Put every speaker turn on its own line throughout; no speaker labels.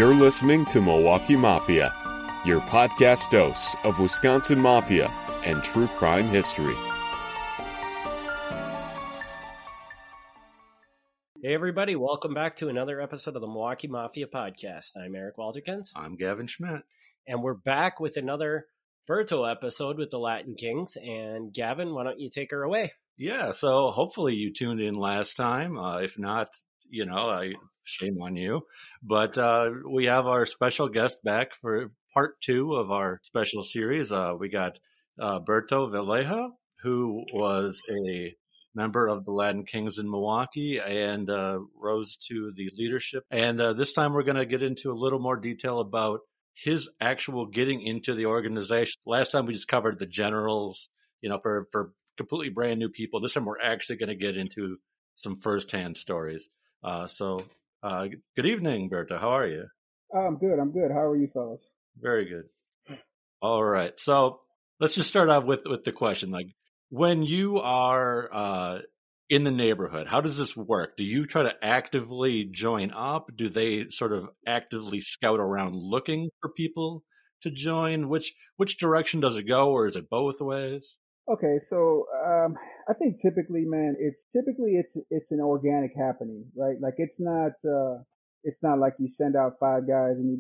You're listening to Milwaukee Mafia, your podcast dose of Wisconsin Mafia and true crime history.
Hey everybody, welcome back to another episode of the Milwaukee Mafia podcast. I'm Eric Walterkins.
I'm Gavin Schmidt.
And we're back with another Berto episode with the Latin Kings. And Gavin, why don't you take her away?
Yeah, so hopefully you tuned in last time. If not, shame on you. But we have our special guest back for part 2 of our special series. We got Alberto Vallejo, who was a member of the Latin Kings in Milwaukee and rose to the leadership. And this time we're going to get into a little more detail about his actual getting into the organization. Last time we just covered the generals, for completely brand new people. This time we're actually going to get into some firsthand stories. Good evening, Berta. How are you?
I'm good. How are you fellas?
Very good. All right. So let's just start off with the question. Like, when you are in the neighborhood, how does this work? Do you try to actively join up? Do they sort of actively scout around looking for people to join? Which direction does it go, or is it both ways?
Okay, so I think typically, man, it's an organic happening, right? Like it's not like you send out 5 guys and you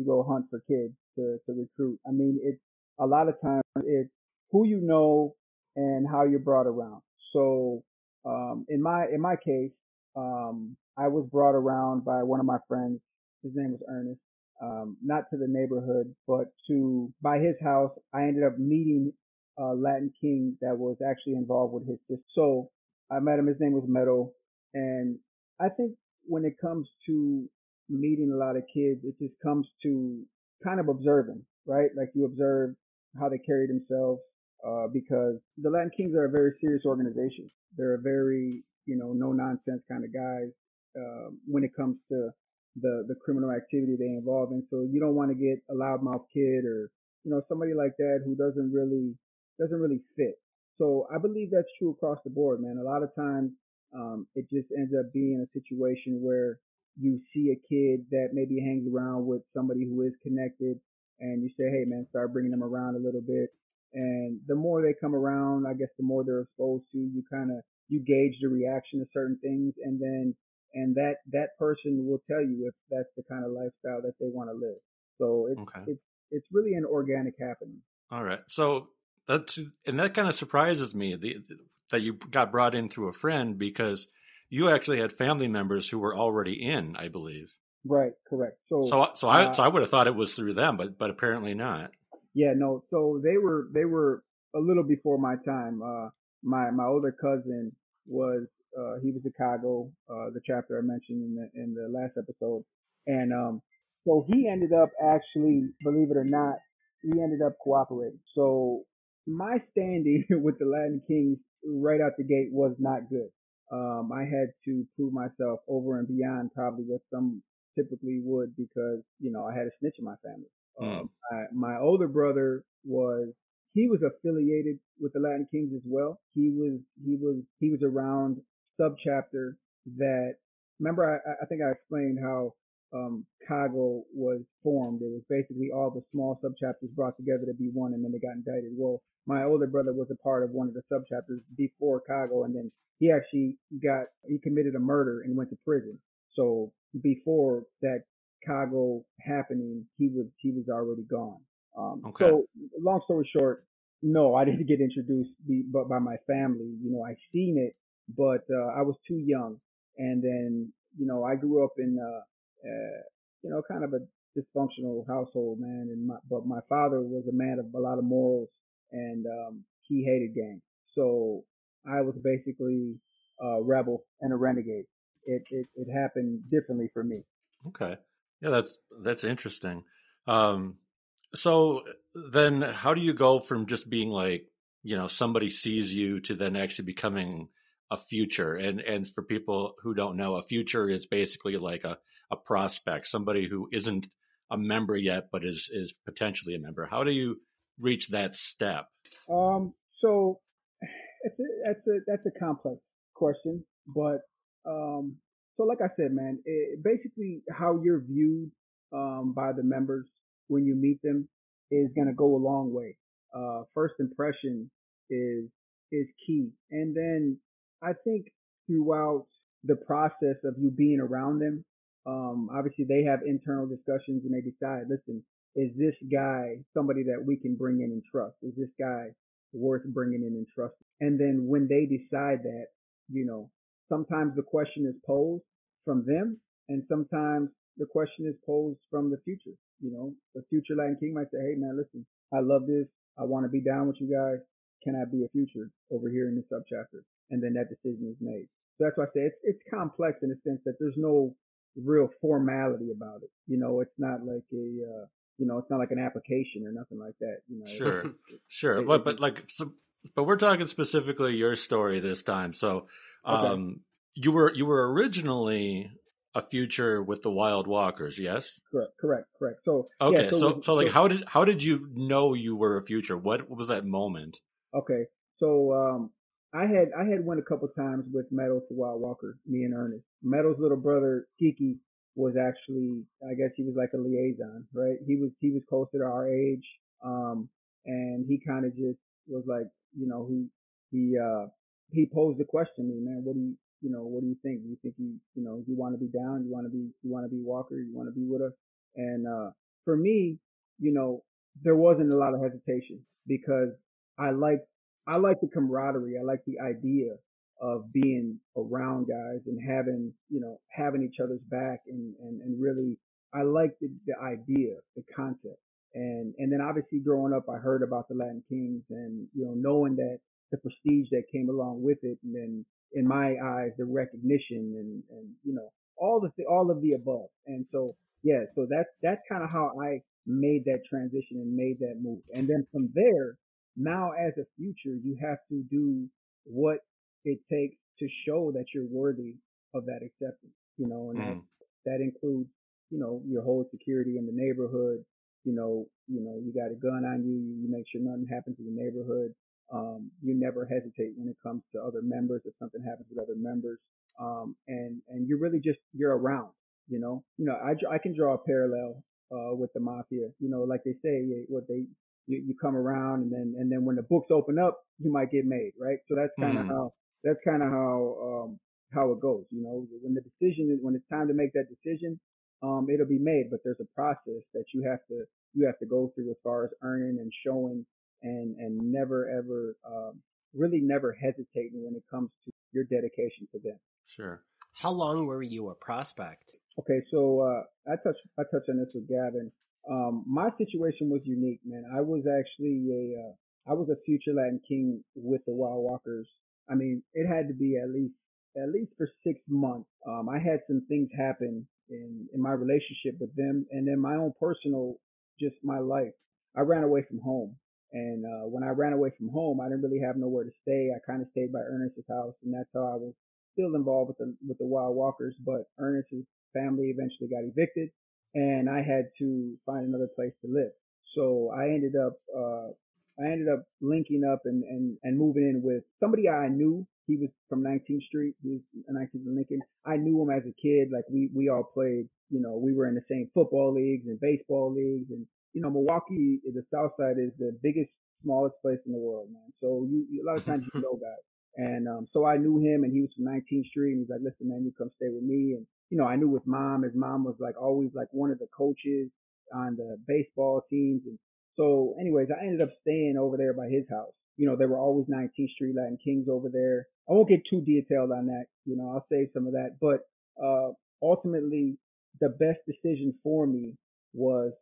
go hunt for kids to recruit. I mean, it's a lot of times it's who you know and how you're brought around. So in my case, I was brought around by one of my friends. His name was Ernest. Not to the neighborhood, but by his house. I ended up meeting a Latin King that was actually involved with his sister. So I met him. His name was Meadow. And I think when it comes to meeting a lot of kids, it just comes to kind of observing, right? Like you observe how they carry themselves, because the Latin Kings are a very serious organization. They're a very, no nonsense kind of guys, when it comes to the criminal activity they involve in. So you don't want to get a loudmouth kid or, somebody like that who doesn't really fit. So I believe that's true across the board, man. A lot of times, it just ends up being a situation where you see a kid that maybe hangs around with somebody who is connected and you say, hey man, start bringing them around a little bit. And the more they come around, I guess the more they're exposed to, you gauge the reaction to certain things, and that person will tell you if that's the kind of lifestyle that they want to live. So it's really an organic happening.
All right. So that kind of surprises me that you got brought in through a friend, because you actually had family members who were already in, I believe.
Right. Correct.
So I would have thought it was through them, but apparently not.
Yeah, no. So they were a little before my time. My older cousin was he was Chicago, the chapter I mentioned in the last episode, and so he ended up actually, believe it or not, he ended up cooperating. So my standing with the Latin Kings right out the gate was not good. I had to prove myself over and beyond probably what some typically would, because I had a snitch in my family. My older brother was affiliated with the Latin Kings as well. He was around subchapter that, remember I think I explained how Chicago was formed. It was basically all the small subchapters brought together to be one, and then they got indicted. Well, my older brother was a part of one of the subchapters before Chicago, and then he actually committed a murder and went to prison. So before that Chicago happening, he was already gone.
Okay.
So long story short, no, I didn't get introduced but by my family. I seen it, but I was too young. And then, I grew up in, kind of a dysfunctional household, man. But my father was a man of a lot of morals, and he hated gangs. So I was basically a rebel and a renegade. It happened differently for me.
Okay. Yeah, that's interesting. So then how do you go from just being like, somebody sees you to then actually becoming a future? And for people who don't know, a future is basically like a prospect, somebody who isn't a member yet, but is potentially a member. How do you reach that step?
So that's a complex question, but so like I said, man, basically how you're viewed by the members when you meet them is going to go a long way. First impression is is key, and then I think throughout the process of you being around them, obviously they have internal discussions and they decide, listen, is this guy somebody that we can bring in and trust? Is this guy worth bringing in and trusting? And then when they decide that, you know, sometimes the question is posed from them, and sometimes the question is posed from the future. You know, the future Latin King might say, hey, man, listen, I love this. I want to be down with you guys. Can I be a future over here in this subchapter? And then that decision is made. So that's why I say it's complex in the sense that there's no real formality about it. You know, it's not like it's not like an application or nothing like that. You know,
Sure, sure.
it,
But but we're talking specifically your story this time. So,
okay,
you were originally a future with the Wild Walkers, yes?
correct. So yeah,
Okay, so like how did you know you were a future? What was that moment?
okay, so I had went a couple times with Meadows to Wild Walker, me and Ernest. Meadows' little brother Kiki was actually, I guess he was like a liaison, right? He was closer to our age, and he kind of just was like, he he posed the question to me, man, what do you think? Do you think you want to be down? You want to be Walker? You want to be with us? And for me, you know, there wasn't a lot of hesitation because I like I like the camaraderie. I like the idea of being around guys and having each other's back and really I like the idea, the concept. And then obviously growing up I heard about the Latin Kings and knowing that the prestige that came along with it and then in my eyes the recognition and all of the above. And so yeah, so that's kind of how I made that transition and made that move. And then from there now as a future, you have to do what it takes to show that you're worthy of that acceptance, and that
Mm,
that includes, your whole security in the neighborhood. You got a gun on you, you make sure nothing happens in the neighborhood. You never hesitate when it comes to other members if something happens with other members. And you're really just you're around, I can draw a parallel with the mafia, like they say, what they you come around and then when the books open up, you might get made, right? So
mm,
that's kind of how it goes. When it's time to make that decision, it'll be made, but there's a process that you have to go through as far as earning and showing and never ever really never hesitating when it comes to your dedication to them.
sure.
How long were you a prospect?
Okay, so I touched on this with Gavin. My situation was unique, man. I was a future Latin King with the Wild Walkers. I mean, it had to be at least for 6 months. I had some things happen in my relationship with them, and then my own personal, just my life. I ran away from home, and when I ran away from home, I didn't really have nowhere to stay. I kind of stayed by Ernest's house, and that's how I was still involved with the Wild Walkers. But Ernest's family eventually got evicted, and I had to find another place to live. So I ended up linking up and moving in with somebody I knew. He was from 19th Street. He was 19th and Lincoln. I knew him as a kid. Like we all played. We were in the same football leagues and baseball leagues. And Milwaukee, the South Side is the biggest, smallest place in the world, man. So a lot of times you know guys. And so I knew him, and he was from 19th Street. And he's like, listen, man, you come stay with me. And I knew his mom. His mom was like always like one of the coaches on the baseball teams. And so, anyways, I ended up staying over there by his house. There were always 19th Street Latin Kings over there. I won't get too detailed on that. I'll save some of that. But ultimately, the best decision for me was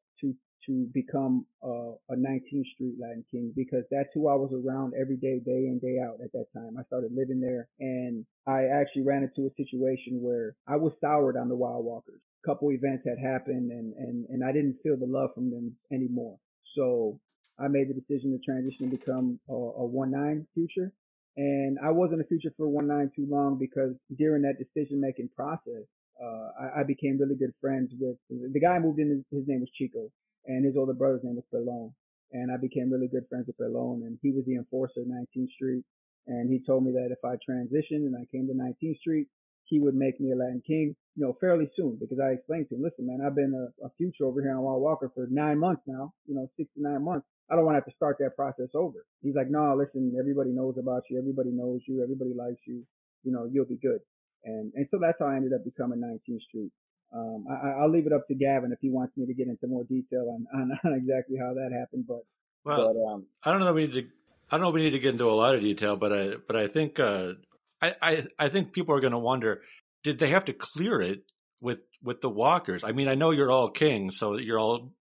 to become a 19th Street Latin King because that's who I was around every day in, day out at that time. I started living there, and I actually ran into a situation where I was soured on the Wild Walkers. A couple events had happened, and I didn't feel the love from them anymore. So I made the decision to transition and become a 1-9 future. And I wasn't a future for 1-9 too long because during that decision making process, I became really good friends with the guy I moved in. His name was Chico, and his older brother's name was Pelon. And I became really good friends with Pelon, and he was the enforcer at 19th Street. And he told me that if I transitioned and I came to 19th Street, he would make me a Latin King, fairly soon, because I explained to him, listen, man, I've been a future over here on Wild Walker for 9 months now, 6 to 9 months. I don't want to have to start that process over. He's like, no, listen, everybody knows about you. Everybody knows you. Everybody likes you. You'll be good. And so that's how I ended up becoming 19th Street. I'll leave it up to Gavin if he wants me to get into more detail on exactly how that happened.
Well, I don't know that we need to. I don't know if we need to get into a lot of detail, but I think I think people are going to wonder: did they have to clear it with the walkers? I mean, I know you're all kings, so you're all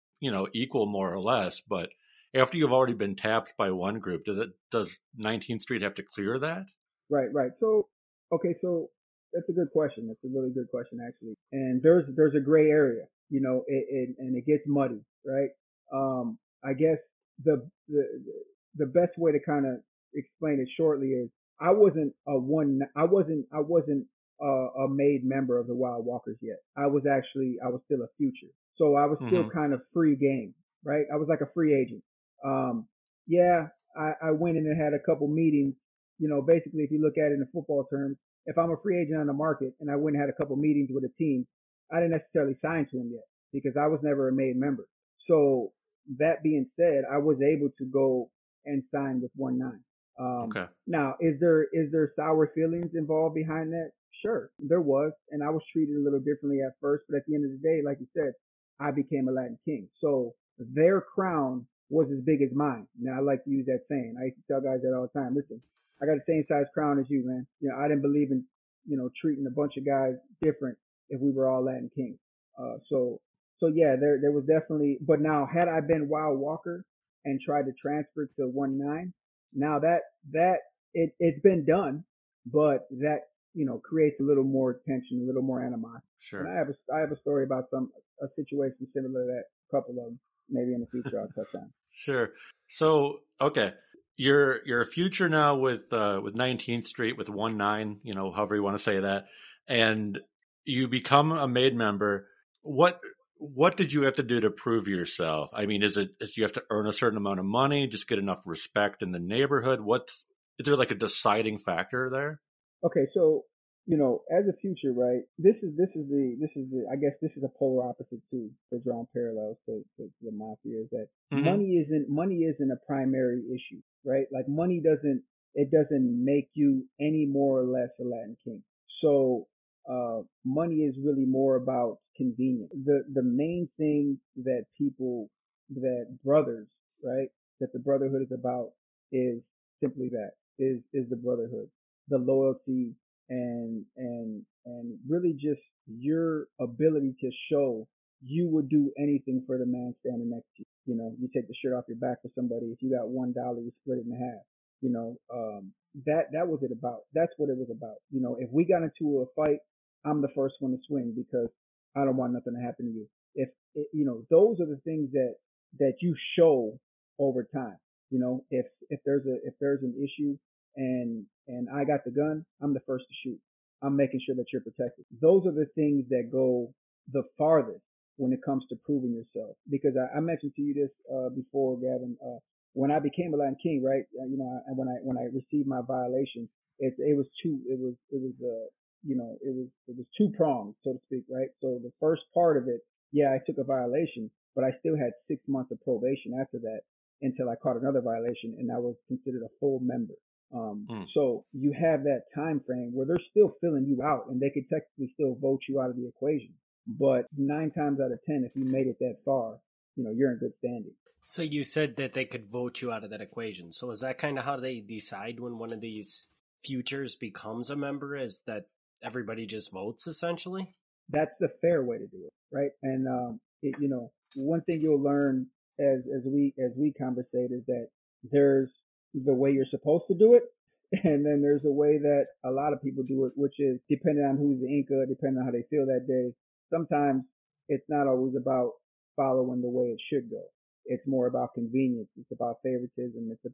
equal more or less. But after you've already been tapped by one group, does 19th Street have to clear that?
Right. So, okay, so that's a good question. That's a really good question, actually. And there's a gray area, and it gets muddy, right? I guess the the the best way to kind of explain it shortly is I wasn't a made member of the Wild Walkers yet. I was still a future, so I was still
Hmm.
kind of free game, right? I was like a free agent. Um, yeah, I went in and had a couple meetings. Basically, if you look at it in football terms, if I'm a free agent on the market and I went and had a couple meetings with a team, I didn't necessarily sign to them yet because I was never a made member. So that being said, I was able to go and sign with 1-9.
Okay.
Now, is there sour feelings involved behind that? Sure, there was, and I was treated a little differently at first, but at the end of the day, like you said, I became a Latin King. So their crown was as big as mine. Now I like to use that saying. I used to tell guys that all the time. Listen, I got the same size crown as you, man. I didn't believe in treating a bunch of guys different if we were all Latin Kings. So yeah, there was definitely. But now, had I been Wild Walker and tried to transfer to 1-9, now that it's been done, but that creates a little more tension, a little more animosity. And
Sure.
I have a story about a situation similar to that, a couple of them, maybe in the future I'll touch on.
Sure. So, okay, you're a future now with 19th Street with 1-9, however you want to say that, and you become a made member. What what did you have to do to prove yourself? I mean, is you have to earn a certain amount of money, just get enough respect in the neighborhood? Is there like a deciding factor there?
Okay, so as a future, right? This is the I guess this is a polar opposite too for drawing parallels to the mafia is that
Hmm.
money isn't a primary issue, right? Like money doesn't make you any more or less a Latin King. So money is really more about convenience. The main thing that brothers, right, that the brotherhood is about is simply that is the brotherhood, the loyalty, and really just your ability to show you would do anything for the man standing next to you. You take the shirt off your back for somebody. If you got $1, you split it in half. That was it about. That's what it was about. If we got into a fight, I'm the first one to swing because I don't want nothing to happen to you. Those are the things that you show over time. If there's an issue and I got the gun, I'm the first to shoot. I'm making sure that you're protected. Those are the things that go the farthest when it comes to proving yourself. Because I mentioned to you this before, Gavin. When I became a Latin King, right? And when I received my violation, it was it was two pronged, so to speak, right? So the first part of it, yeah, I took a violation, but I still had 6 months of probation after that until I caught another violation, and I was considered a full member.
Hmm.
So you have that time frame where they're still filling you out, and they could technically still vote you out of the equation. But 9 times out of 10, if you made it that far, you're in good standing.
So you said that they could vote you out of that equation. So is that kind of how they decide when one of these futures becomes a member? Is that everybody just votes essentially?
That's the fair way to do it, right? And one thing you'll learn as we conversate is that there's the way you're supposed to do it, and then there's a way that a lot of people do it, which is depending on who's the Inca, depending on how they feel that day. Sometimes it's not always about following the way it should go. It's more about convenience. It's about favoritism. It's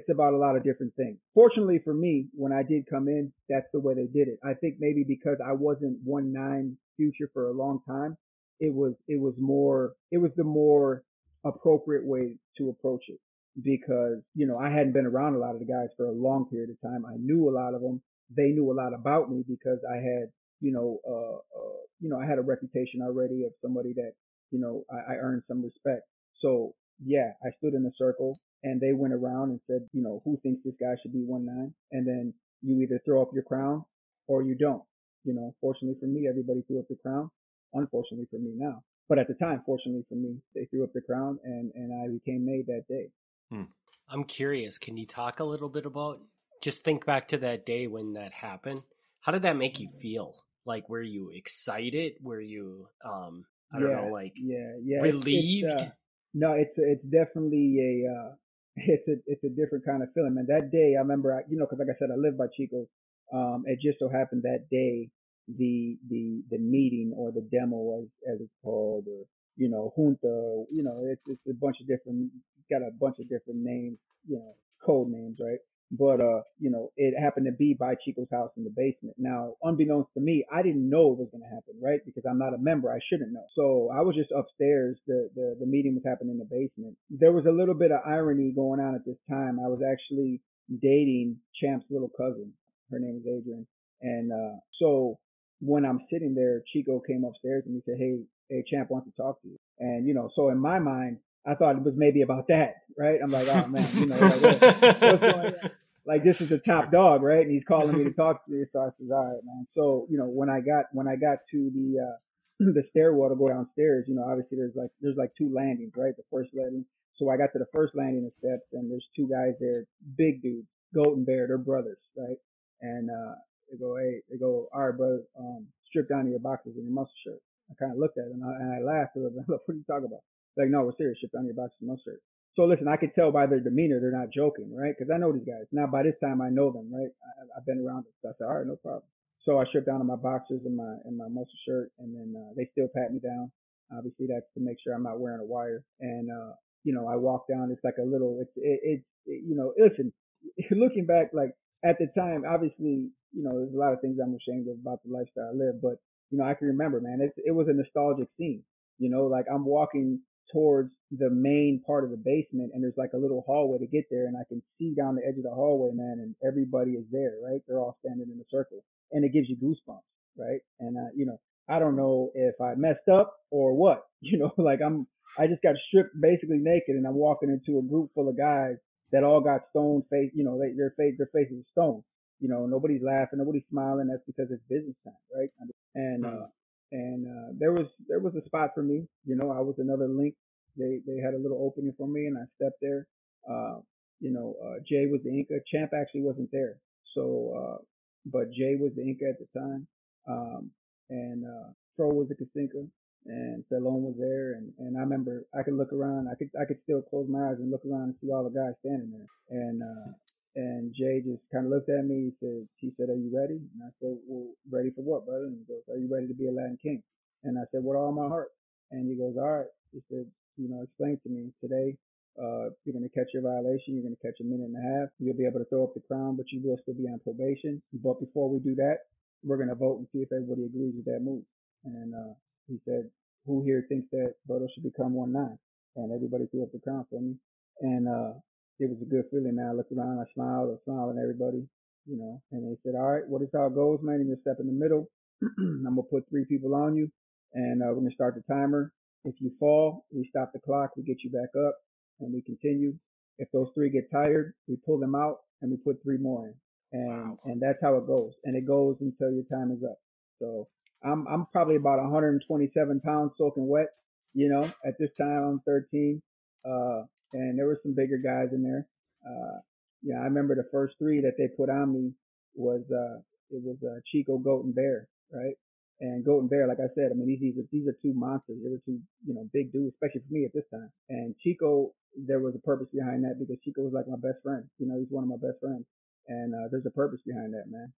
about a lot of different things. Fortunately for me, when I did come in, that's the way they did it. I think maybe because I wasn't 1-9 future for a long time, it was the more appropriate way to approach it because I hadn't been around a lot of the guys for a long period of time. I knew a lot of them, they knew a lot about me because I had, I had a reputation already of somebody that, I earned some respect. So yeah, I stood in a circle and they went around and said, who thinks this guy should be 1-9? And then you either throw up your crown or you don't. Fortunately for me, everybody threw up the crown. Unfortunately for me now. But at the time, fortunately for me, they threw up the crown and I became made that day.
Hmm.
I'm curious, can you talk a little bit about, just think back to that day when that happened. How did that make you feel? Like, were you excited? Were you, I don't know,
Yeah,
like
yeah. It's
relieved?
no, it's definitely it's a different kind of feeling, man. That day, I remember, because like I said, I live by Chico. It just so happened that day, the meeting or the demo as it's called, or junta, it's a bunch of different, got a bunch of different names, code names, right? But it happened to be by Chico's house in the basement. Now, unbeknownst to me, I didn't know it was going to happen, right? Because I'm not a member, I shouldn't know. So I was just upstairs. The meeting was happening in the basement. There was a little bit of irony going on at this time. I was actually dating Champ's little cousin. Her name is Adrian, and so when I'm sitting there, Chico came upstairs and he said, "Hey, Champ wants to talk to you." And so in my mind, I thought it was maybe about that, right? I'm like, oh man, like what's going on? Like this is the top dog, right? And he's calling me to talk to me. So I said, all right, man. So when I got to the the stairwell to go downstairs, obviously there's like two landings, right? The first landing. So I got to the first landing of steps, and there's two guys there, big dudes, Goat and Bear, they're brothers, right? And they go, all right, brother, strip down to your boxers and your muscle shirt. I kind of looked at it and I laughed a little bit. What are you talking about? Like, no, we're serious. Strip down your boxers and muscle shirt. So listen, I could tell by their demeanor they're not joking, right? Because I know these guys. Now by this time I know them, right? I've been around them. So I said, all right, no problem. So I stripped down to my boxers and my muscle shirt, and then they still pat me down. Obviously, that's to make sure I'm not wearing a wire. And I walk down. It's like a little. Listen, looking back, like at the time, obviously, there's a lot of things I'm ashamed of about the lifestyle I live, but I can remember, man, it was a nostalgic scene. Like I'm walking towards the main part of the basement and there's like a little hallway to get there and I can see down the edge of the hallway, man, and everybody is there, right? They're all standing in a circle and it gives you goosebumps, right? And I don't know if I messed up or what, like I just got stripped basically naked and I'm walking into a group full of guys that all got stone face, their faces are stone. Nobody's laughing, nobody's smiling. That's because it's business time, right? And there was a spot for me. I was another link. They had a little opening for me, and I stepped there. Jay was the Inca. Champ actually wasn't there, so but Jay was the Inca at the time, and Pro was the Kasinka, and Salon was there, and I remember I could look around. I could still close my eyes and look around and see all the guys standing there, and Jay just kind of looked at me. He said, "Are you ready?" And I said, "Well, ready for what, brother?" And he goes, "Are you ready to be a Latin king?" And I said, "With all my heart." And he goes, "All right." He said, "Explain to me today. You're going to catch your violation. You're going to catch a minute and a half. You'll be able to throw up the crown, but you will still be on probation. But before we do that, we're going to vote and see if everybody agrees with that move." And he said, "Who here thinks that Berto should become 1-9?" And everybody threw up the crown for me. And it was a good feeling, man. I looked around, I smiled at everybody, and they said, "All right, what is how it goes, man? You just step in the middle. I'm gonna put 3 people on you, and we're gonna start the timer. If you fall, we stop the clock, we get you back up, and we continue. If those 3 get tired, we pull them out and we put 3 more in,
Wow.
and that's how it goes. And it goes until your time is up. So I'm probably about 127 pounds soaking wet. At this time I'm 13. And there were some bigger guys in there. Yeah, I remember the first 3 that they put on me was it was Chico, Goat, and Bear, right? And Goat and Bear, like I said, I mean these are 2 monsters. They were 2 big dudes, especially for me at this time. And Chico, there was a purpose behind that because Chico was like my best friend. He's one of my best friends, and there's a purpose behind that, man.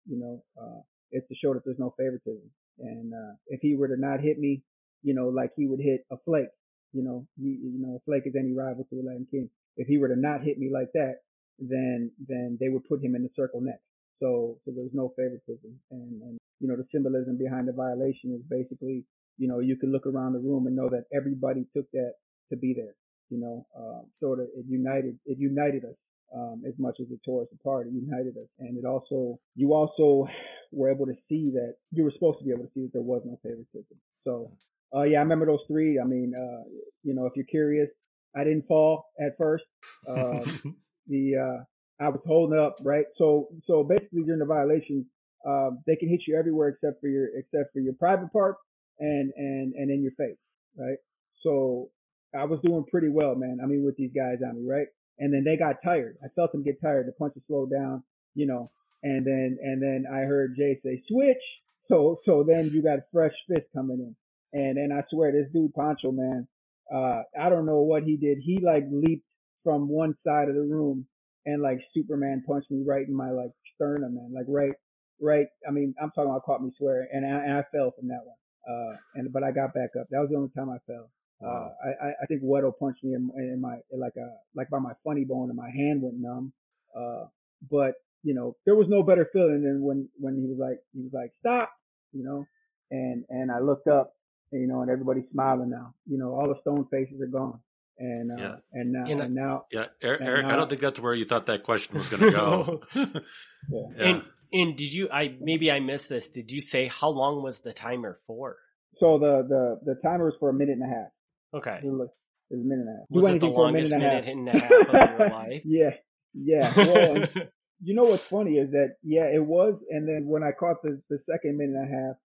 It's to show that there's no favoritism. And if he were to not hit me, like he would hit a flake. A flake is any rival to a Latin king. If he were to not hit me like that, then they would put him in the circle next. So there's no favoritism, and the symbolism behind the violation is basically, you can look around the room and know that everybody took that to be there. Sort of it united us. as much as it tore us apart. It united us, and you also were able to see that you were supposed to be able to see that there was no favoritism. So, yeah, I remember those three. I mean, if you're curious, I didn't fall at first. I was holding up, right? So basically during the violations, they can hit you everywhere except for your private part and in your face, right? So I was doing pretty well, man. I mean, with these guys on me, right? And then they got tired. I felt them get tired. The punches slowed down, and then I heard Jay say switch. So then you got fresh fist coming in, and I swear this dude Pancho, man, I don't know what he did. He like leaped from one side of the room and like Superman punched me right in my like sternum, man, like right. I mean, I'm talking about caught me swearing, and I fell from that one. But I got back up. That was the only time I fell.
Wow.
I think Weddle punched me in my like by my funny bone, and my hand went numb. But there was no better feeling than when he was like stop, and I looked up, and everybody's smiling now. All the stone faces are gone, and
Yeah.
now
Yeah, Eric, I don't think that's where you thought that question was going to go.
yeah.
And did you? Maybe I missed this. Did you say how long was the timer for?
So the timer was for a minute and a half.
Okay.
It was a minute and a half.
Was it the longest minute and a half of your life?
Yeah. Well, you know what's funny is that, yeah, it was. And then when I caught the second minute and a half,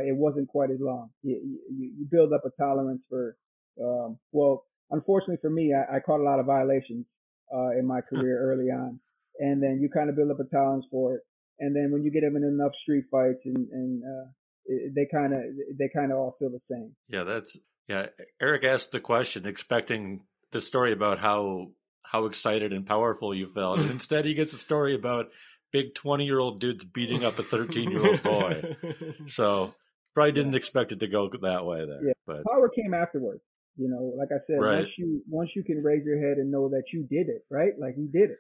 it wasn't quite as long. You build up a tolerance for, well, unfortunately for me, I caught a lot of violations, in my career early on. And then you kind of build up a tolerance for it. And then when you get them in enough street fights and they kind of all feel the same.
Yeah, Eric asked the question expecting the story about how excited and powerful you felt. And instead he gets a story about big 20-year-old dudes beating up a 13-year-old boy. So probably didn't expect it to go that way there.
Yeah.
But
power came afterwards. Like I said,
right.
once you can raise your head and know that you did it, right? Like you did it.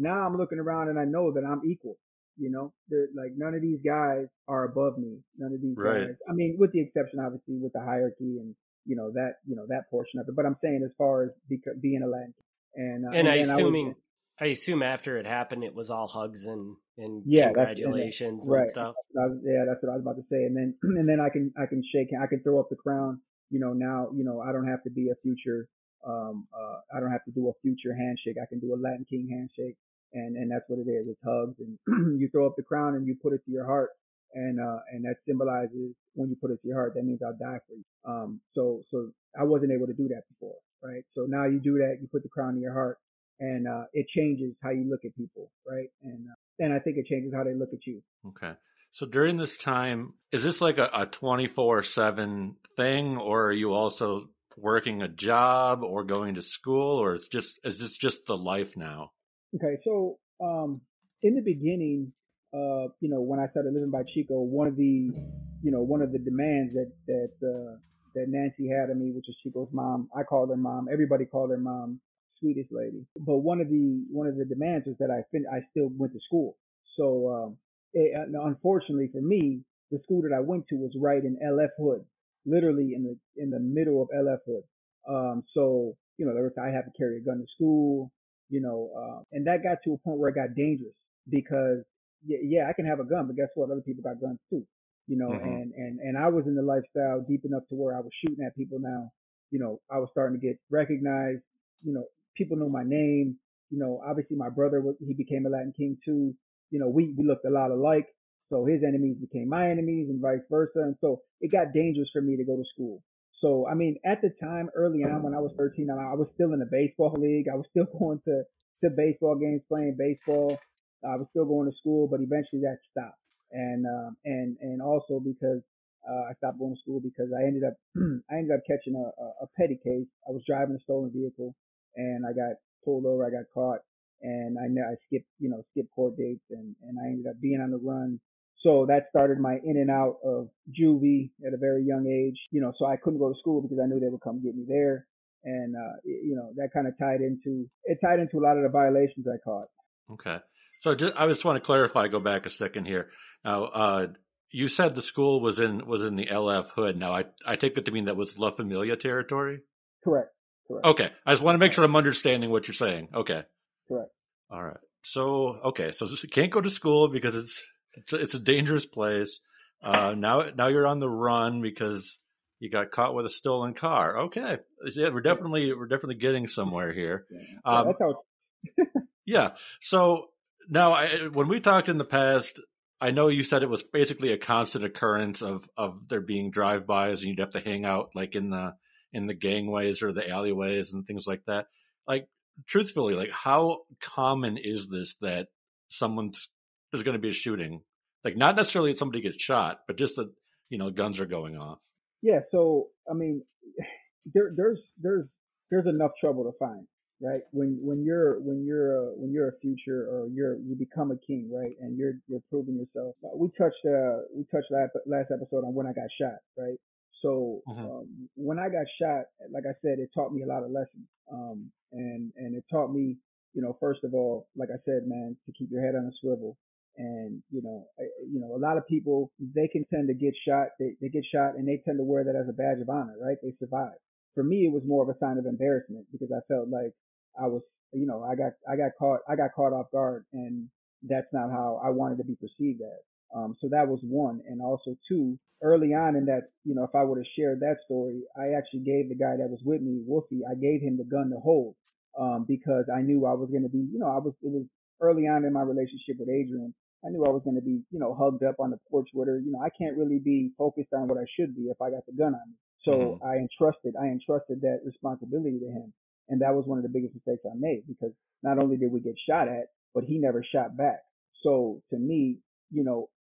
Now I'm looking around and I know that I'm equal. Like none of these guys are above me. None of these guys. I mean, with the exception, obviously, with the hierarchy and that portion of it. But I'm saying as far as being a Latin, and
I assume after it happened, it was all hugs and
yeah,
congratulations and stuff.
That's what I was about to say. And then I can shake. I can throw up the crown. Now I don't have to be a future. I don't have to do a future handshake. I can do a Latin King handshake. And that's what it is. It's hugs, and you throw up the crown and you put it to your heart, and that symbolizes when you put it to your heart, that means I'll die for you. So I wasn't able to do that before, right? So now you do that, you put the crown in your heart, and it changes how you look at people, right? And I think it changes how they look at you.
Okay. So during this time, is this like a 24/7 thing, or are you also working a job or going to school, or is this just the life now?
Okay, so in the beginning, when I started living by Chico, one of the demands that Nancy had of me, which is Chico's mom, I called her mom. Everybody called her mom, sweetest lady. But one of the demands was that I still went to school. So unfortunately for me, the school that I went to was right in LF Hood, literally in the middle of LF Hood. So I had to carry a gun to school. And that got to a point where it got dangerous because yeah, I can have a gun, but guess what? Other people got guns too, and I was in the lifestyle deep enough to where I was shooting at people now. I was starting to get recognized. People knew my name. Obviously my brother, he became a Latin King too. We looked a lot alike. So his enemies became my enemies and vice versa. And so it got dangerous for me to go to school. So, I mean, at the time, early on, when I was 13, I was still in the baseball league. I was still going to baseball games, playing baseball. I was still going to school, but eventually that stopped. And also because, I stopped going to school because I ended up catching a petty case. I was driving a stolen vehicle and I got pulled over. I got caught and I skipped court dates and I ended up being on the run. So that started my in and out of juvie at a very young age, so I couldn't go to school because I knew they would come get me there. And, that kind of tied into a lot of the violations I caught.
Okay. So I just want to clarify, go back a second here. Now, you said the school was in the LF Hood. Now, I take it to mean that was La Familia territory?
Correct.
Okay. I just want to make sure I'm understanding what you're saying. Okay.
Correct.
All right. So okay, so you can't go to school because it's a dangerous place. Now you're on the run because you got caught with a stolen car. Okay, yeah,
Yeah.
we're definitely getting somewhere here.
Yeah. Yeah.
Um,
That's how.
yeah. So now, when we talked in the past, I know you said it was basically a constant occurrence of there being drive-bys, and you'd have to hang out like in the gangways or the alleyways and things like that. Like, truthfully, like how common is this that there's going to be a shooting? Like, not necessarily that somebody gets shot, but just that guns are going off.
Yeah. So I mean, there's enough trouble to find, right? When you're a future, or you become a king, right? And you're proving yourself. We touched last episode on when I got shot, right? So
Hmm.
when I got shot, like I said, it taught me a lot of lessons. And it taught me, first of all, like I said, man, to keep your head on a swivel. And a lot of people, they can tend to get shot. They get shot and they tend to wear that as a badge of honor, right? They survive. For me, it was more of a sign of embarrassment because I felt like I was, I got caught off guard, and that's not how I wanted to be perceived as. So that was one, and also two. Early on in that, if I would have shared that story, I actually gave the guy that was with me, Wolfie, I gave him the gun to hold, because I knew I was going to be, it was early on in my relationship with Adrian. I knew I was going to be, hugged up on the porch with her. I can't really be focused on what I should be if I got the gun on me. So
Hmm.
I entrusted that responsibility to him. And that was one of the biggest mistakes I made, because not only did we get shot at, but he never shot back. So to me,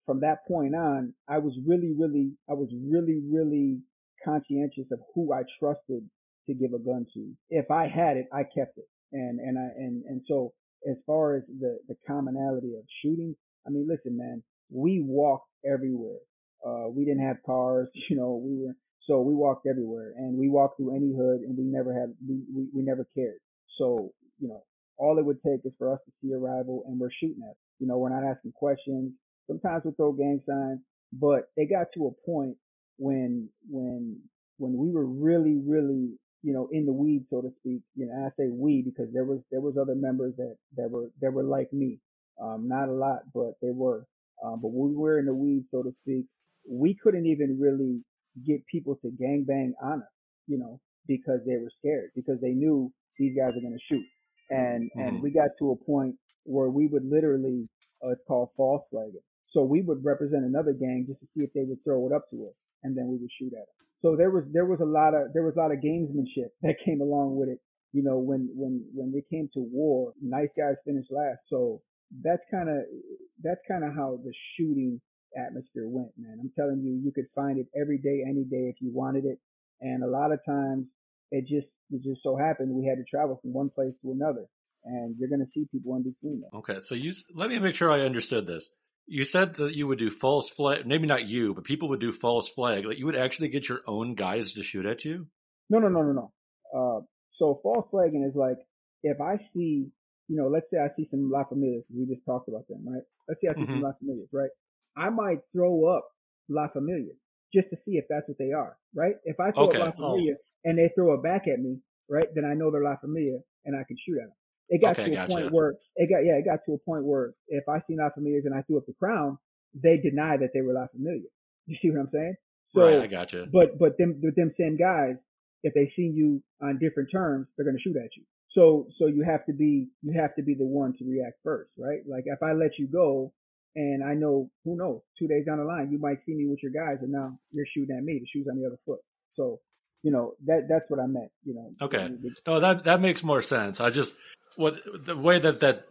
from that point on, I was really conscientious of who I trusted to give a gun to. If I had it, I kept it. And so as far as the commonality of shooting, I mean, listen, man, we walked everywhere. We didn't have cars, so we walked everywhere, and we walked through any hood, and we never cared. So, all it would take is for us to see a rival and we're shooting at. We're not asking questions. Sometimes we throw gang signs, but it got to a point when we were really, really, in the weeds, so to speak. I say we because there was other members that were like me. Not a lot, but they were. But when we were in the weeds, so to speak, we couldn't even really get people to gangbang on us, because they were scared, because they knew these guys are going to shoot. And
Hmm.
we got to a point where we would literally, it's called false flagging. So we would represent another gang just to see if they would throw it up to us, and then we would shoot at them. So there was a lot of gamesmanship that came along with it. When they came to war, nice guys finished last. So that's kind of that's kind of how the shooting atmosphere went, man. I'm telling you, you could find it every day, any day if you wanted it. And a lot of times it just so happened we had to travel from one place to another. And you're gonna see people in between that.
Okay, so let me make sure I understood this. You said that you would do false flag, maybe not you, but people would do false flag. Like you would actually get your own guys to shoot at you?
No, no, no, no, no. So false flagging is like, if I see, let's say I see some La Familias. We just talked about them, right? Let's say I see some
Hmm.
La Familias, right? I might throw up La Familia just to see if that's what they are, right? If I throw up La
Okay.
Oh,
Familia and they throw it back at me, right, then I know they're La Familia and I can shoot at them. It got
Okay,
to a point
gotcha.
where it got to a point where if I see La Familias and I threw up the crown, they deny that they were La Familia. You see what I'm saying?
Right, I
So,
gotcha.
but them same guys, if they see you on different terms, they're going to shoot at you. So you have to be the one to react first, right? Like if I let you go, and I know, who knows, 2 days down the line you might see me with your guys, and now you're shooting at me. The shoe's on the other foot. So that's what I meant.
Okay. No, that makes more sense. I just what the way that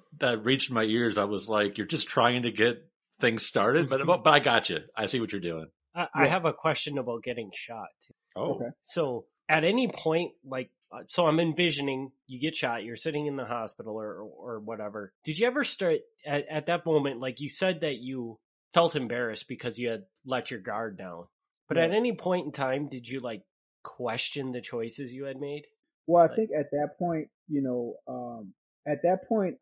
reached my ears, I was like, you're just trying to get things started, but I got you. I see what you're doing.
I
Yeah.
have a question about getting shot.
Oh.
Okay.
So at any point, like, so I'm envisioning you get shot, you're sitting in the hospital or whatever. Did you ever start at that moment, like you said that you felt embarrassed because you had let your guard down. But at
Right.
any point in time, did you like question the choices you had made?
Well, I
Like,
think at that point,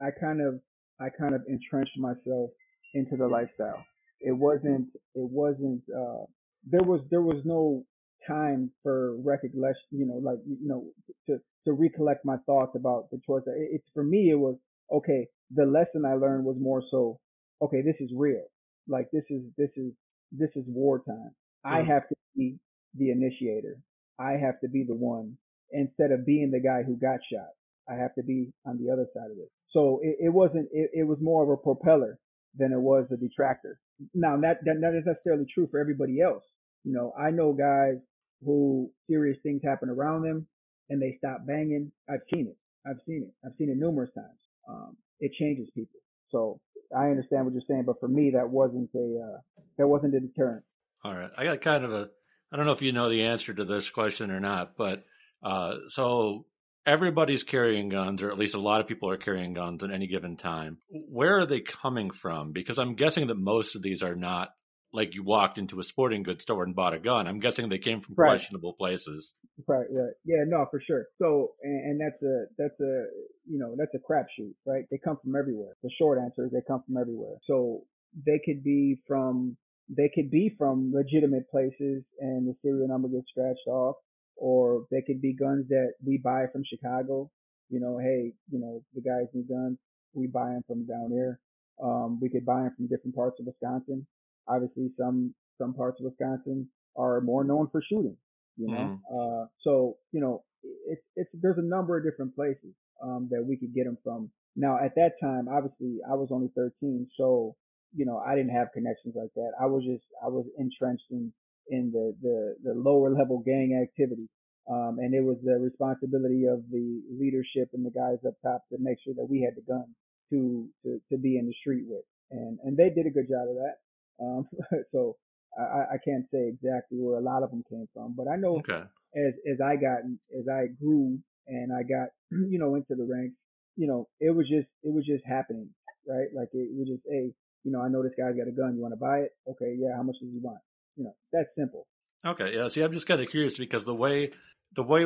I kind of entrenched myself into the lifestyle. It wasn't. There was no time for recollection. To recollect my thoughts about the choice. It's for me. It was, okay, the lesson I learned was more so, okay, this is real. Like this is wartime. I
Mm.
have to be the initiator. I have to be the one instead of being the guy who got shot. I have to be on the other side of it. So it wasn't. It was more of a propeller than it was a detractor. Now that is necessarily true for everybody else. I know guys who serious things happen around them and they stop banging. I've seen it. I've seen it. I've seen it numerous times. It changes people. So I understand what you're saying, but for me, that wasn't a deterrent.
All right. I got kind of I don't know if you know the answer to this question or not, but so everybody's carrying guns, or at least a lot of people are carrying guns at any given time. Where are they coming from? Because I'm guessing that most of these are not like you walked into a sporting goods store and bought a gun. I'm guessing they came from
Right.
questionable places.
Right. Right. Yeah. No, for sure. So, and that's a crapshoot, right? They come from everywhere. The short answer is they come from everywhere. So they could be from legitimate places, and the serial number gets scratched off, or they could be guns that we buy from Chicago. Hey, the guys need guns. We buy them from down here. We could buy them from different parts of Wisconsin. Obviously, some parts of Wisconsin are more known for shooting.
Mm.
So it's there's a number of different places that we could get them from. Now at that time, obviously, I was only 13, so I didn't have connections like that. I was entrenched in the lower level gang activity. And it was the responsibility of the leadership and the guys up top to make sure that we had the gun to be in the street with, and they did a good job of that. So I can't say exactly where a lot of them came from, but I know
Okay.
as I grew and I got into the ranks, it was just happening, right? Like it was just, hey, I know this guy's got a gun. You want to buy it? Okay, yeah. How much does he want? That's simple.
Okay. Yeah. See, I'm just kind of curious because the way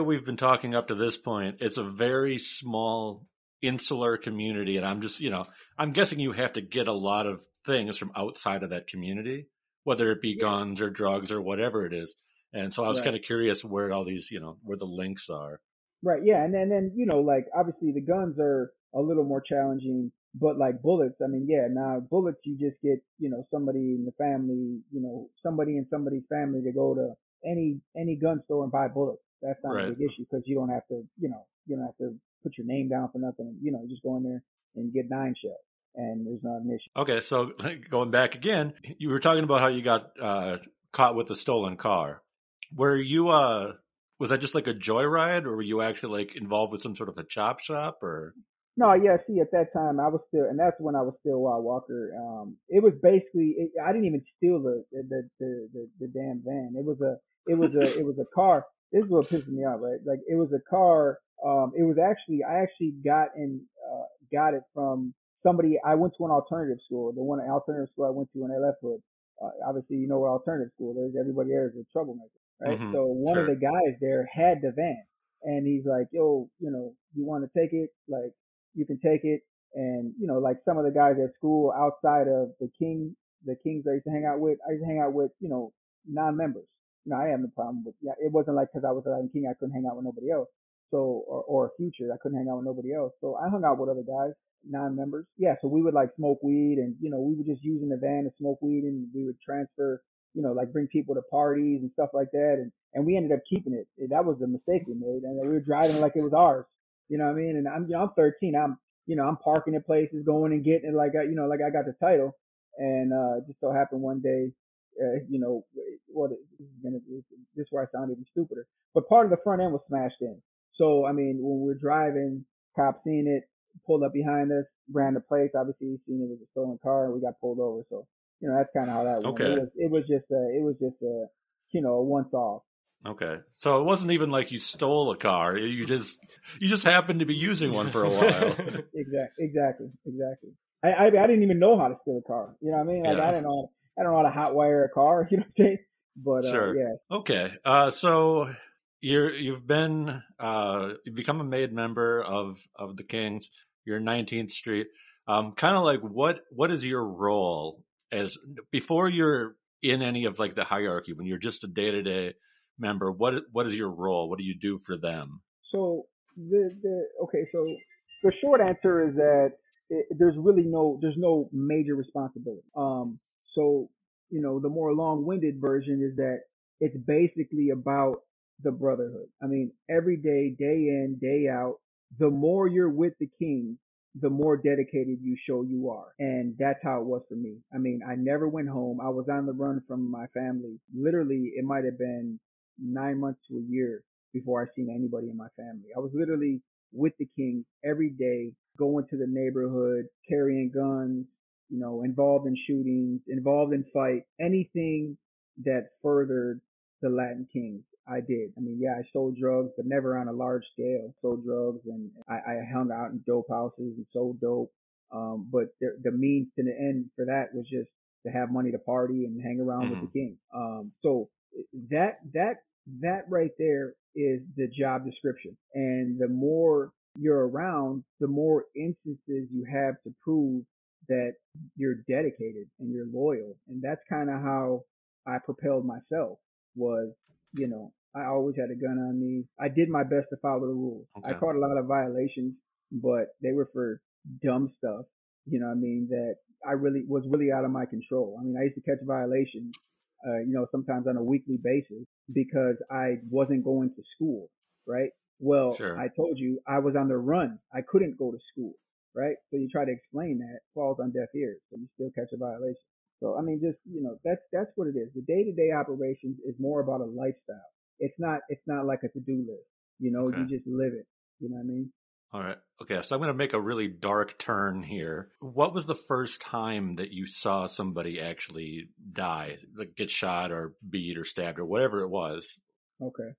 we've been talking up to this point, it's a very small insular community, and I'm guessing you have to get a lot of things from outside of that community, whether it be
Yeah.
guns or drugs or whatever it is. And so I was
Right.
kind of curious where all these, where the links are.
Right, yeah, and then like obviously the guns are a little more challenging, but like bullets, I mean, yeah, now bullets you just get somebody in the family, somebody in somebody's family to go to any gun store and buy bullets. That's not a
Right.
big issue because you don't have to, you don't have to put your name down for nothing. Just go in there and get 9 shells, and there's not an issue.
Okay. So going back again, you were talking about how you got caught with a stolen car. Were you was that just like a joyride, or were you actually like involved with some sort of a chop shop, or?
No, yeah, see, at that time I was still, and that's when I was still Wild Walker. It was basically, I didn't even steal the damn van. It was a car. This is what pisses me off, right? Like it was a car. It was actually, I actually got it from somebody. I went to an alternative school. The one alternative school I went to in left Hood. Obviously, you know what alternative school is. Everybody there is a troublemaker, right?
Mm-hmm.
So one of
Sure.
the guys there had the van, and he's like, "Yo, you want to take it? Like, you can take it." And like some of the guys at school outside of the Kings I used to hang out with, I used to hang out with non-members. I have no problem with. Yeah, it wasn't like because I was a Latin King I couldn't hang out with nobody else. So or a future I couldn't hang out with nobody else. So I hung out with other guys, non-members. Yeah, so we would like smoke weed, and we would just use in the van to smoke weed, and we would transfer, like bring people to parties and stuff like that, and we ended up keeping it. That was the mistake we made, and we were driving it like it was ours. You know what I mean? And I'm 13. I'm parking at places, going and getting it like like I got the title. And it just so happened one day, what this is where I sound even stupider. But part of the front end was smashed in. So I mean, when we're driving, cops seen it, pulled up behind us, ran the place. Obviously, seen it was a stolen car, and we got pulled over. So that's kind of how that went.
Okay.
It was just a once off.
Okay. So it wasn't even like you stole a car. You just happened to be using one for a while.
Exactly. I didn't even know how to steal a car. You know what I mean? Like
Yeah.
I don't know how to hotwire a car. You know what I'm saying? But
Sure.
yeah.
Okay. So you've become a made member of the Kings. You're 19th Street. Kind of like what is your role as before you're in any of like the hierarchy, when you're just a day-to-day member? What is your role? What do you do for them?
So so the short answer is that there's really there's no major responsibility. So the more long-winded version is that it's basically about the brotherhood. I mean, every day, day in, day out, the more you're with the king, the more dedicated you show you are. And that's how it was for me. I mean, I never went home. I was on the run from my family. Literally, it might have been 9 months to a year before I seen anybody in my family. I was literally with the king every day, going to the neighborhood, carrying guns, involved in shootings, involved in fight, anything that furthered the Latin Kings. I did. I mean, yeah, I sold drugs, but never on a large scale. Sold drugs, and I hung out in dope houses and sold dope. But the means to the end for that was just to have money to party and hang around with the king. So that right there is the job description. And the more you're around, the more instances you have to prove that you're dedicated and you're loyal. And that's kind of how I propelled myself was, I always had a gun on me. I did my best to follow the rules. I
Okay.
caught a lot of violations, but they were for dumb stuff, what I mean, that I was really out of my control. I mean, I used to catch violations, sometimes on a weekly basis because I wasn't going to school, right? Well,
Sure.
I told you I was on the run. I couldn't go to school, right? So you try to explain that, falls on deaf ears. So you still catch a violation. So I mean, just that's what it is. The day-to-day operations is more about a lifestyle. It's not like a to-do list.
Okay.
You just live it. You know what I mean?
All right. Okay. So I'm going to make a really dark turn here. What was the first time that you saw somebody actually die, like get shot or beat or stabbed or whatever it was?
Okay.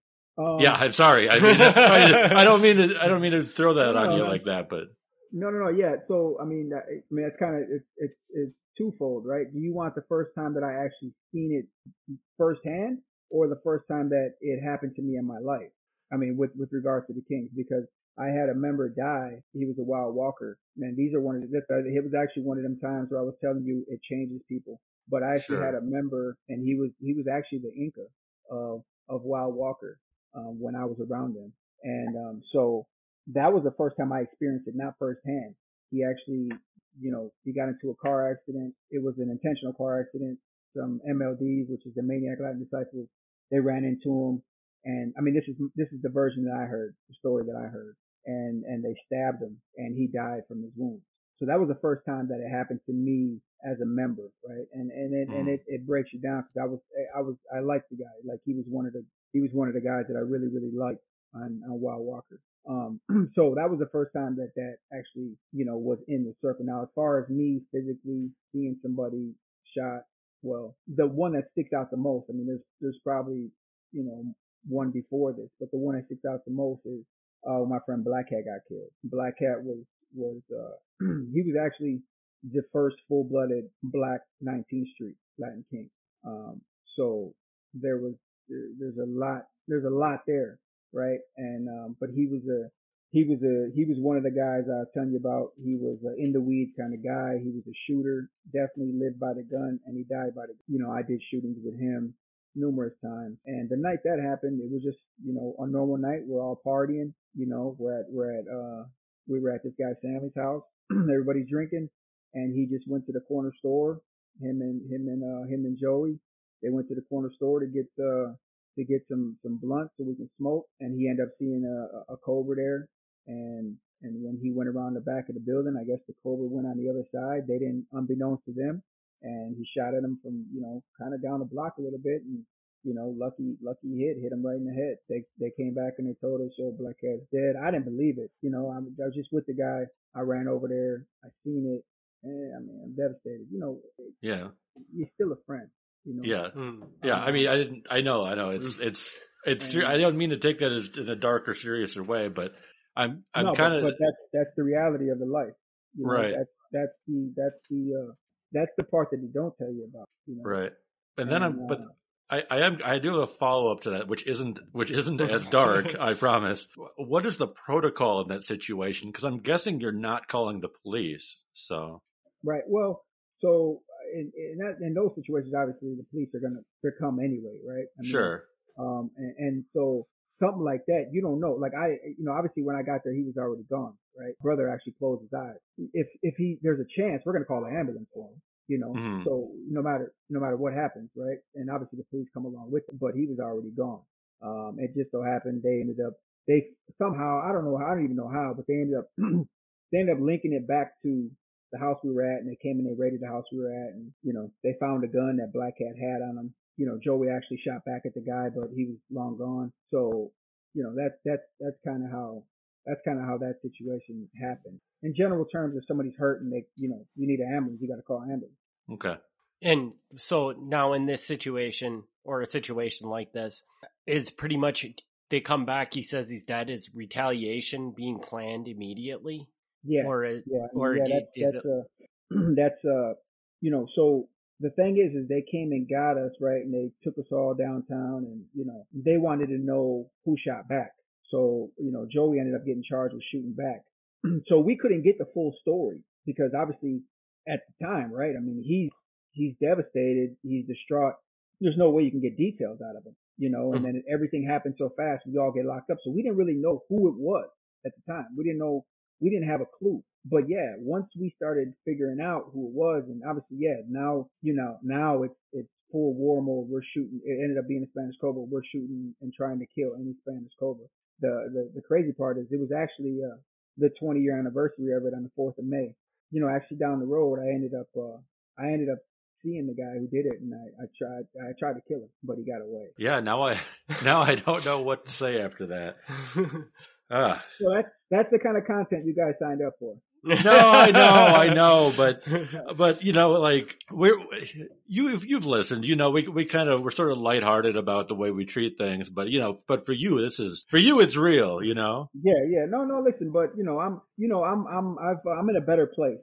Yeah. I'm sorry. I mean, I don't mean to. I don't mean to throw that on you
no,
like that, but
no. Yeah. So I mean, it's kind of it's twofold, right? Do you want the first time that I actually seen it firsthand, or the first time that it happened to me in my life? I mean, with regards to the Kings, because I had a member die. He was a wild walker. Man, these are one of the. It was actually one of them times where I was telling you it changes people. But I actually had
sure.
a member, and he was actually the Inca of wild walker when I was around him, and so that was the first time I experienced it, not firsthand. He actually, he got into a car accident. It was an intentional car accident. Some MLDs, which is the Maniac Latin Disciples, they ran into him, and I mean, this is the version that I heard, the story that I heard, and they stabbed him, and he died from his wounds. So that was the first time that it happened to me as a member, right? And it breaks you down because I liked the guy, like he was one of the guys that I really really liked on Wild Walker. So that was the first time that actually, was in the circle. Now, as far as me physically seeing somebody shot, well, the one that sticks out the most, I mean, there's probably, one before this, but the one that sticks out the most is, my friend Black Cat got killed. Black Cat was he was actually the first full-blooded black 19th Street Latin King. Um, so there was, there's a lot there, right? And but he was one of the guys I was telling you about. He was in the weeds kind of guy. He was a shooter, definitely lived by the gun, and he died by the. I did shootings with him numerous times. And the night that happened, it was just a normal night. We're all partying. We were at this guy's family's house. Everybody's drinking, and he just went to the corner store. Him and Joey. They went to the corner store to get some blunts so we can smoke. And he ended up seeing a cobra there. And when he went around the back of the building, I guess the cobra went on the other side. They didn't, unbeknownst to them, and he shot at him from kind of down the block a little bit, and lucky hit him right in the head. They came back and they told us, "Oh, Black Cat's dead." I didn't believe it. I was just with the guy. I ran over there. I seen it. And I mean, I'm devastated.
Yeah.
You're still a friend.
Yeah. Yeah. I mean, I know. It's. I don't mean to take that as in a darker, seriouser way, but I'm
no,
kind of
but that's the reality of the life.
right.
That's the part that they don't tell you about.
Right. And then
And
but I do have a follow up to that, which isn't as dark, I promise. What is the protocol in that situation? Because I'm guessing you're not calling the police. So
right. Well, so in those situations, obviously the police are gonna come anyway, right? I mean,
sure.
and so something like that, you don't know. Like obviously when I got there, he was already gone, right? Brother actually closed his eyes. If there's a chance, we're gonna call an ambulance for him,
Hmm.
So no matter what happens, right? And obviously the police come along with him, but he was already gone. It just so happened they somehow, I don't know, I don't even know how, but they ended up they ended up linking it back to the house we were at, and they came and they raided the house we were at, and they found a gun that Black Cat had on him. Joey actually shot back at the guy, but he was long gone. So, that's kind of how that situation happened. In general terms, if somebody's hurt and you need an ambulance, you got to call an ambulance.
Okay.
And so now in this situation, or a situation like this, is pretty much they come back. He says he's dead. Is retaliation being planned immediately?
Yeah,
Or
yeah, I mean,
or
yeah.
is it?
That's So the thing is they came and got us, right, and they took us all downtown, and they wanted to know who shot back. So Joey ended up getting charged with shooting back. So we couldn't get the full story because obviously at the time, right? I mean, he's devastated, he's distraught. There's no way you can get details out of him, and then everything happened so fast, we all get locked up. So we didn't really know who it was at the time. We didn't have a clue. But yeah, once we started figuring out who it was, and obviously, yeah, now it's full war mode. We're shooting. It ended up being a Spanish Cobra. We're shooting and trying to kill any Spanish Cobra. The crazy part is it was actually the 20-year anniversary of it on the 4th of May. Actually down the road, I ended up seeing the guy who did it, and I tried to kill him, but he got away.
Yeah. Now I don't know what to say after that.
So that's the kind of content you guys signed up for.
No, I know, but like you've listened, we're sort of lighthearted about the way we treat things, but for you, it's real,
Yeah. No, listen, but I'm in a better place,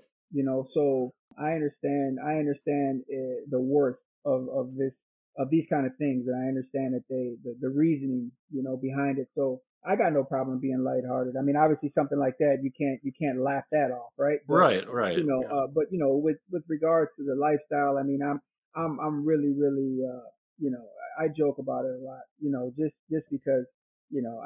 so I understand the worth of these kind of things, and I understand that the reasoning, behind it. So I got no problem being lighthearted. I mean, obviously something like that, you can't laugh that off, right? But,
Right.
Yeah.
But with regards to the lifestyle, I mean, I'm really, really, I joke about it a lot, just because,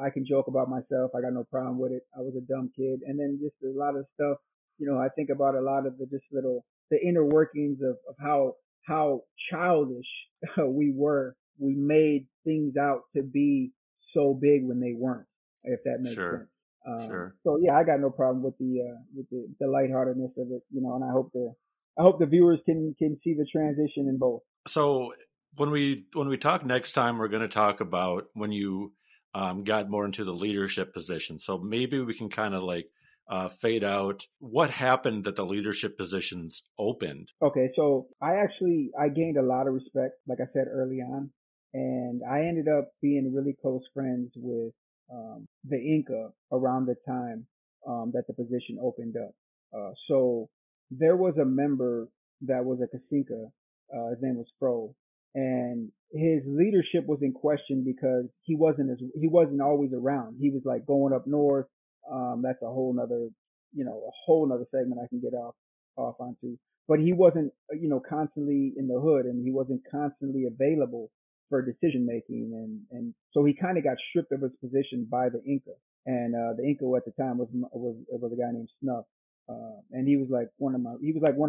I can joke about myself. I got no problem with it. I was a dumb kid. And then just a lot of stuff, I think about a lot of the inner workings of how childish we were. We made things out to be so big when they weren't, if that makes
Sure.
sense.
Sure.
So yeah, I got no problem with the lightheartedness of it, and I hope the viewers can see the transition in both.
So when we talk next time, we're going to talk about when you got more into the leadership position. So maybe we can kind of like fade out what happened that the leadership positions opened.
Okay, so I gained a lot of respect, like I said early on, and I ended up being really close friends with the Inca around the time that the position opened up. So there was a member that was a Casinca. His name was Fro, and his leadership was in question because he wasn't always around. He was like going up north. That's a whole nother segment I can get off onto. But he wasn't, constantly in the hood, and he wasn't constantly available for decision making, and so he kind of got stripped of his position by the Inca, and the Inca at the time was a guy named Snuff, and he was like one of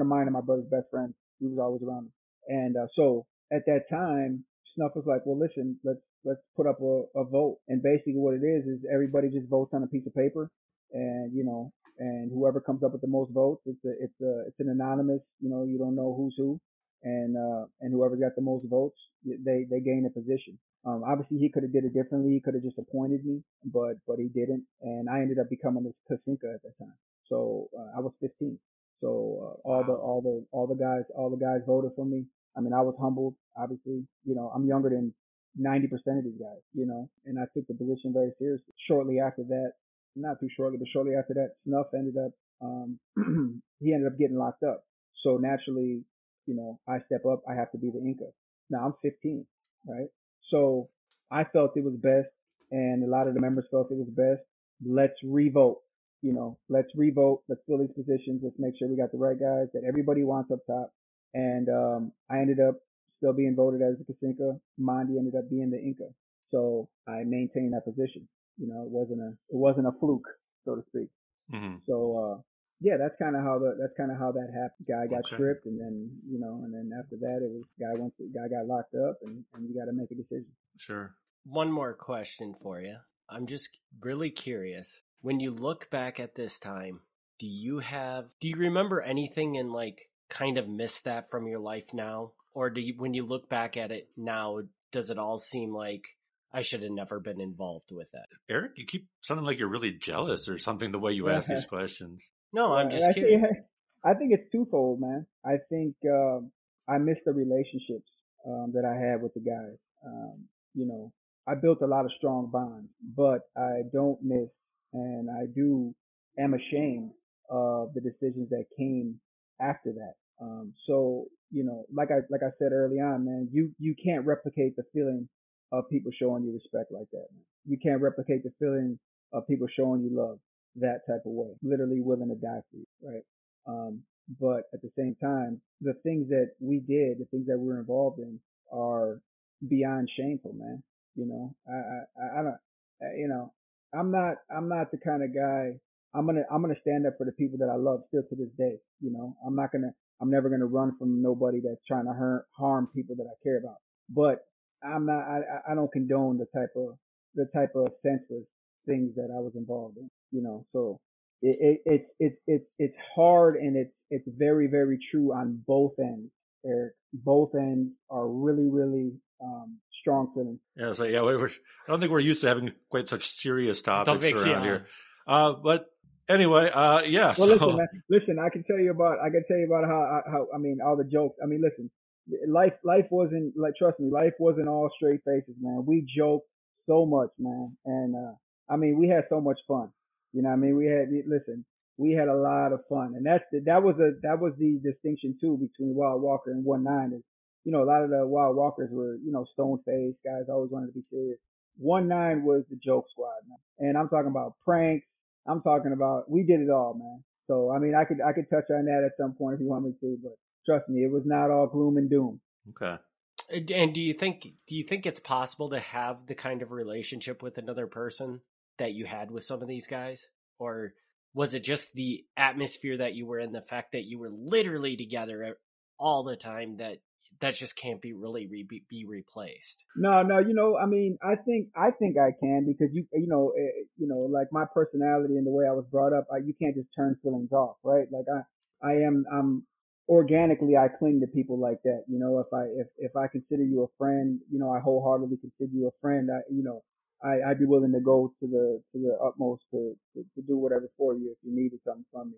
mine and my brother's best friends. He was always around him, and so at that time, Snuff was like, well, listen, let's put up a vote, and basically what it is everybody just votes on a piece of paper, and and whoever comes up with the most votes, it's an anonymous, you don't know who's who, and whoever got the most votes, they gain a position. Obviously he could have did it differently. He could have just appointed me, but he didn't, and I ended up becoming a Kasinka at that time. So I was 15. So all the guys voted for me. I mean, I was humbled. Obviously, I'm younger than 90% of these guys, and I took the position very seriously. Shortly after that, not too shortly, but shortly after that, Snuff ended up, he ended up getting locked up. So naturally, I step up, I have to be the Inca. Now I'm 15, right? So I felt it was best, and a lot of the members felt it was best. Let's revote. Let's revote. Let's fill these positions. Let's make sure we got the right guys that everybody wants up top. And I ended up still being voted as the Kasinka. Mondi ended up being the Inca. So I maintained that position. It wasn't a fluke, so to speak.
Hmm.
So yeah, that's kind of how that happened. Guy got
Okay.
stripped, and then after that it was guy got locked up, and you got to make a decision.
Sure.
One more question for you. I'm just really curious. When you look back at this time, do you remember anything and like kind of miss that from your life now? Or when you look back at it now, does it all seem like I should have never been involved with that?
Eric, you keep sounding like you're really jealous or something the way you ask these questions.
No, I'm
And
just curious.
I think it's twofold, man. I think I miss the relationships that I had with the guys. You know, I built a lot of strong bonds, but I don't miss, and I am ashamed of the decisions that came after that. So like I said early on, man, you can't replicate the feeling of people showing you respect like that, man. You can't replicate the feeling of people showing you love that type of way, literally willing to die for you, right? Um, but at the same time, the things that we did, the things that we were involved in, are beyond shameful, man. I don't, I'm not the kind of guy. I'm gonna stand up for the people that I love still to this day. I'm never gonna run from nobody that's trying to harm people that I care about. But I don't condone the type of senseless things that I was involved in. So it's hard, and it's very, very true on both ends, Eric. Both ends are really, really strong feelings.
Yeah, so yeah, I don't think we're used to having quite such serious topics
Topics,
around
yeah.
here. But anyway, yeah.
Well,
So
listen, man, listen. I can tell you about how I mean all the jokes. I mean, listen, life wasn't like, trust me, life wasn't all straight faces, man. We joked so much, man, and I mean we had so much fun. I mean we had a lot of fun, and that was the distinction too between Wild Walker and 1-9 is, a lot of the Wild Walkers were, stone faced guys, always wanted to be serious. 1-9 was the joke squad, man, and I'm talking about pranks. I'm talking about, we did it all, man. So I mean, I could touch on that at some point if you want me to, but trust me, it was not all gloom and doom.
okay.
And do you think it's possible to have the kind of relationship with another person that you had with some of these guys? Or was it just the atmosphere that you were in, the fact that you were literally together all the time, that just can't be really be replaced?
No, I mean, I think I can, because like my personality and the way I was brought up, you can't just turn feelings off, right? Like I'm organically, I cling to people like that. If I consider you a friend, I wholeheartedly consider you a friend. I'd be willing to go to the utmost to do whatever for you if you needed something from me.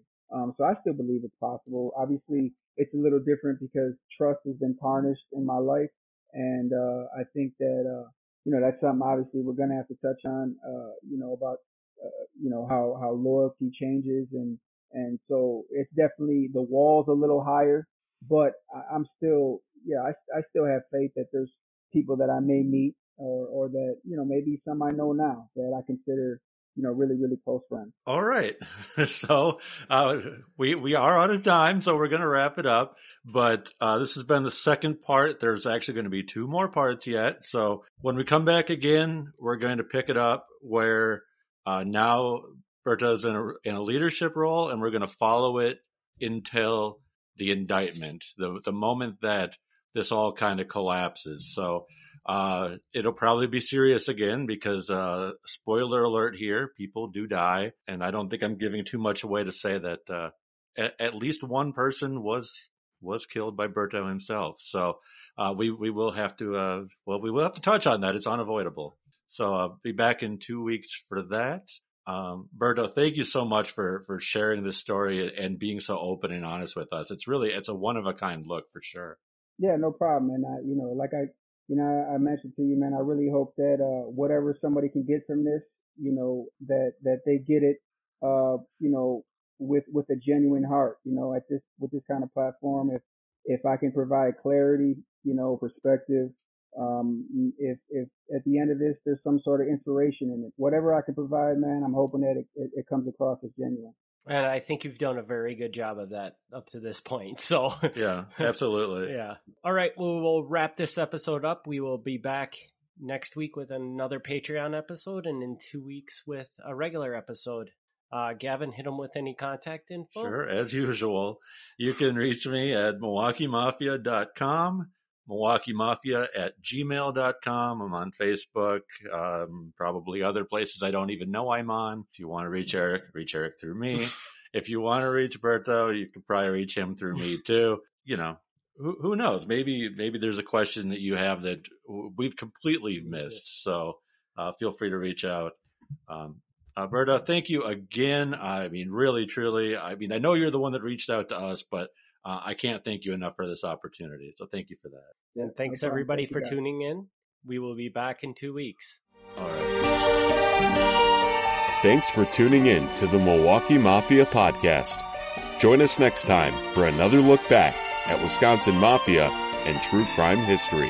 So I still believe it's possible. Obviously, it's a little different because trust has been tarnished in my life, and I think that that's something obviously we're gonna have to touch on. About how loyalty changes, and so it's definitely, the wall's a little higher, but I'm still, yeah, I still have faith that there's people that I may meet, or that, maybe some I know now that I consider, really, really close friends.
All right. So we are out of time, so we're going to wrap it up. But this has been the second part. There's actually going to be 2 more parts yet. So when we come back again, we're going to pick it up where now Berta's in a leadership role, and we're going to follow it until the indictment, the moment that this all kind of collapses. So it'll probably be serious again because, spoiler alert here, people do die. And I don't think I'm giving too much away to say that, at least one person was killed by Berto himself. So, we will have to, we will have to touch on that. It's unavoidable. So I'll be back in 2 weeks for that. Berto, thank you so much for sharing this story and being so open and honest with us. It's a one of a kind look for sure.
Yeah, no problem. And I mentioned to you, man, I really hope that whatever somebody can get from this, that they get it, with a genuine heart, with this kind of platform. If I can provide clarity, perspective, if at the end of this there's some sort of inspiration in it, whatever I can provide, man, I'm hoping that it comes across as genuine.
And I think you've done a very good job of that up to this point. So
Yeah, absolutely.
yeah. All right. We'll wrap this episode up. We will be back next week with another Patreon episode, and in 2 weeks with a regular episode. Gavin, hit him with any contact info.
Sure, as usual. You can reach me at MilwaukeeMafia.com, MilwaukeeMafia@gmail.com. I'm on Facebook, probably other places I don't even know I'm on. If you want to reach Eric through me. If you want to reach Berto, you can probably reach him through me too. You know, who knows? Maybe there's a question that you have that we've completely missed. So feel free to reach out. Berto, thank you again. I mean, really, truly. I mean, I know you're the one that reached out to us, but I can't thank you enough for this opportunity. So thank you for that.
And thanks everybody for tuning in. We will be back in 2 weeks.
All right.
Thanks for tuning in to the Milwaukee Mafia podcast. Join us next time for another look back at Wisconsin Mafia and true crime history.